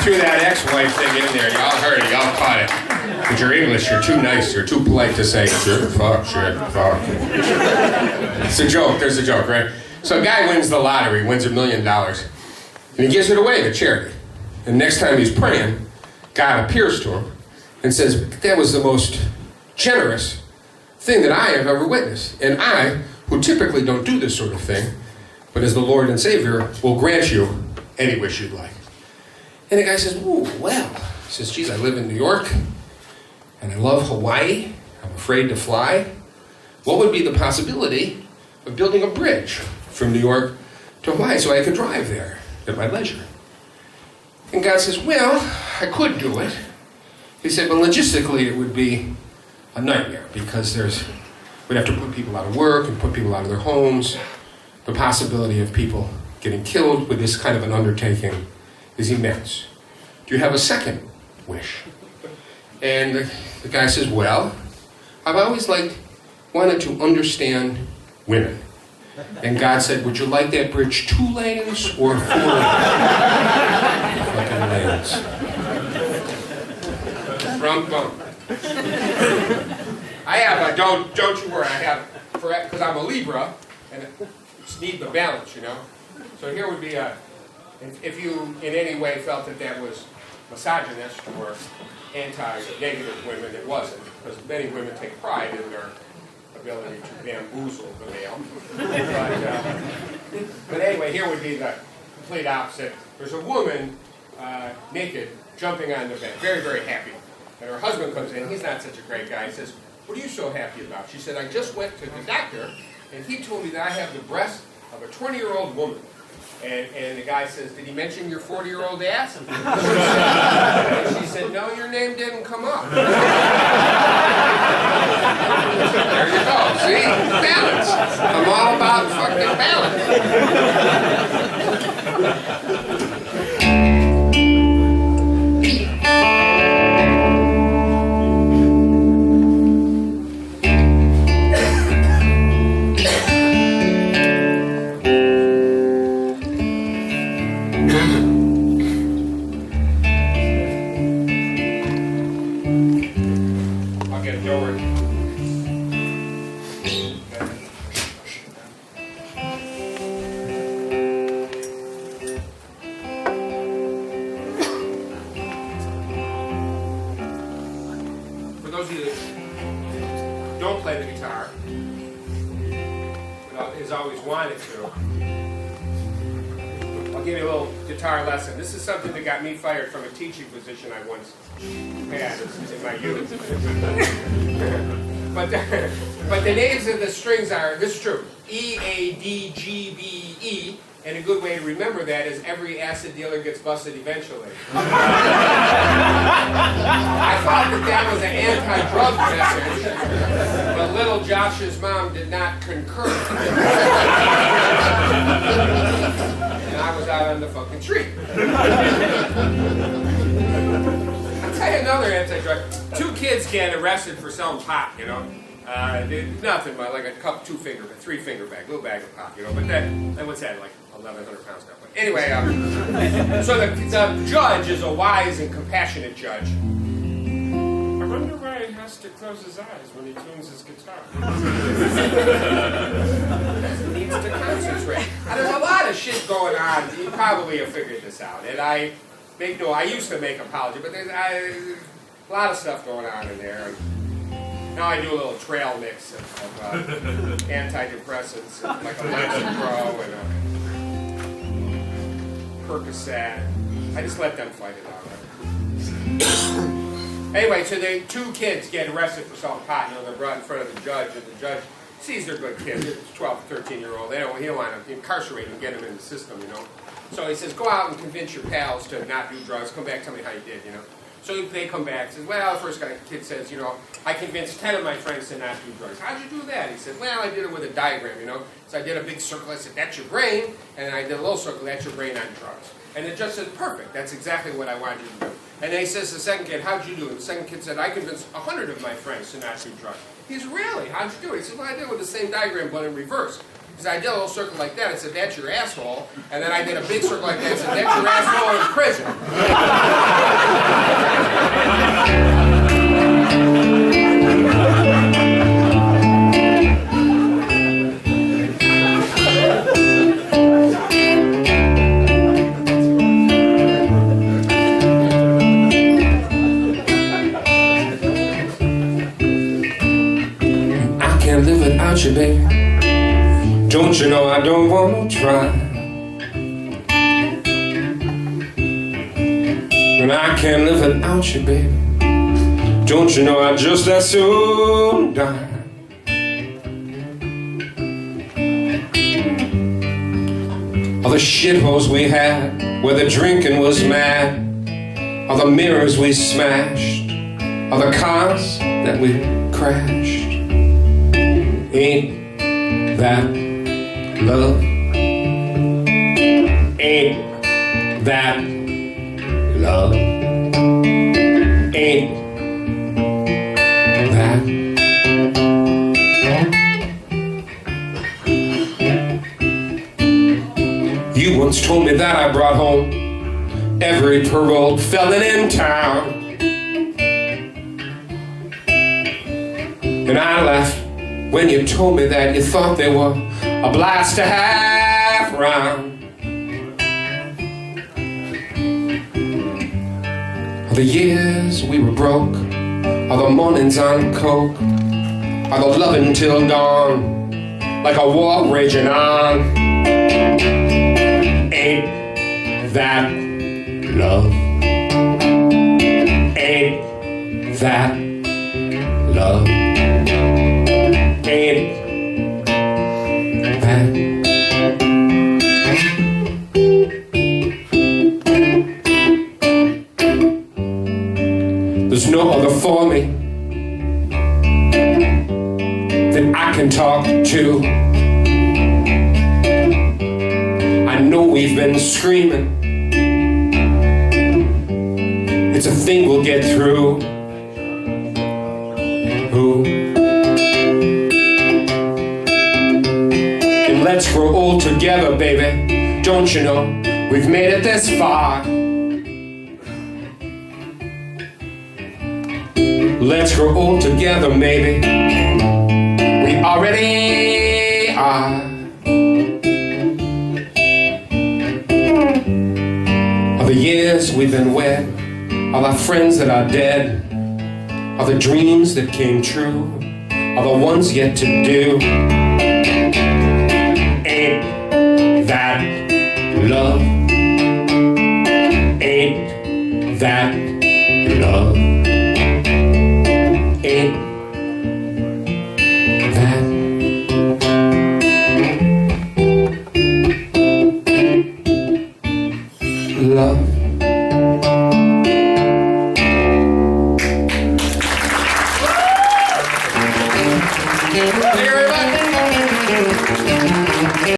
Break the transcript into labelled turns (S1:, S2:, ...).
S1: threw that ex-wife thing in there. Y'all heard it. Y'all caught it. But you're English. You're too nice. You're too polite to say shit, fuck. It's a joke. There's a joke, right? So a guy wins the lottery, wins $1 million, and he gives it away to charity. And next time he's praying, God appears to him and says, that was the most generous thing that I have ever witnessed. And I, who typically don't do this sort of thing, but as the Lord and Savior, will grant you any wish you'd like. And the guy says, ooh, well. He says, geez, I live in New York, and I love Hawaii. I'm afraid to fly. What would be the possibility of building a bridge from New York to Hawaii so I could drive there at my leisure? And God says, well, I could do it. He said, but logistically it would be a nightmare because we'd have to put people out of work and put people out of their homes. The possibility of people getting killed with this kind of an undertaking is immense. Do you have a second wish? And the guy says, well, I've always wanted to understand women. And God said, would you like that bridge 2 lanes or 4 fucking lanes? Rum bum. I have don't you worry, I have, because I'm a Libra, and I just need the balance, you know? So here would be if you in any way felt that was misogynist or anti-negative women, it wasn't, because many women take pride in their ability to bamboozle the male. But anyway, here would be the complete opposite. There's a woman naked, jumping on the bed, very, very happy. And her husband comes in, he's not such a great guy, he says, what are you so happy about? She said, I just went to the doctor, and he told me that I have the breast of a 20-year-old woman. And the guy says, did he mention your 40-year-old ass? And she said, no, your name didn't come up. There you go, see? Balance. I'm all about fucking balance. This is something that got me fired from a teaching position I once had in my youth. but the names of the strings are, this is true, E, A, D, G, B, E, and a good way to remember that is every acid dealer gets busted eventually. I thought that was an anti-drug message, but little Josh's mom did not concur. I was out on the fucking street. I'll tell you another anti-drug. 2 kids get arrested for selling pot, you know. Nothing but like a cup, 3-finger bag, little bag of pot, you know. But then what's that, like 1,100 pounds now. But anyway, so the judge is a wise and compassionate judge. I wonder why he has to close his eyes when he tunes his guitar. He needs to concentrate. And there's a lot of shit going on. You probably have figured this out. And I used to make apology, but there's a lot of stuff going on in there. And now I do a little trail mix of antidepressants, and like a Lexapro and a Percocet. I just let them fight it out. Anyway, so 2 kids get arrested for selling pot. You know, they're brought in front of the judge, and the judge sees they're good kids. They're 12, 13-year-old. He don't want to incarcerate them, get them in the system, you know. So he says, go out and convince your pals to not do drugs. Come back, tell me how you did, you know. So they come back and says, well, the first kid says, you know, I convinced 10 of my friends to not do drugs. How'd you do that? He said, well, I did it with a diagram, you know. So I did a big circle. I said, that's your brain. And then I did a little circle. That's your brain on drugs. And the judge said, perfect. That's exactly what I wanted you to do. And then he says to the second kid, how'd you do it? And the second kid said, I convinced 100 of my friends to not do drugs. He said, really? How'd you do it? He said, well, I did it with the same diagram, but in reverse. He said, I did a little circle like that. I said, that's your asshole. And then I did a big circle like that. I said, that's your asshole in prison. Don't you know I don't want to try? And I can't live without you, baby. Don't you know I just as soon die? All the shitholes we had, where the drinking was mad, all the mirrors we smashed, all the cars that we crashed. Ain't that love? Ain't that love? Ain't that? You once told me that I brought home every paroled felon in town, and I laughed when you told me that you thought they were a blast to have round. All the years we were broke, all the mornings on coke, all the loving till dawn, like a war raging on. Ain't that love? Ain't that love? Ain't that? There's no other for me that I can talk to. I know we've been screaming, it's a thing we'll get through. Ooh. And let's grow old together, baby. Don't you know we've made it this far? Let's grow old together, maybe. We already are. All the years we've been wed, all our friends that are dead, all the dreams that came true, all the ones yet to do. Ain't that love? Ain't that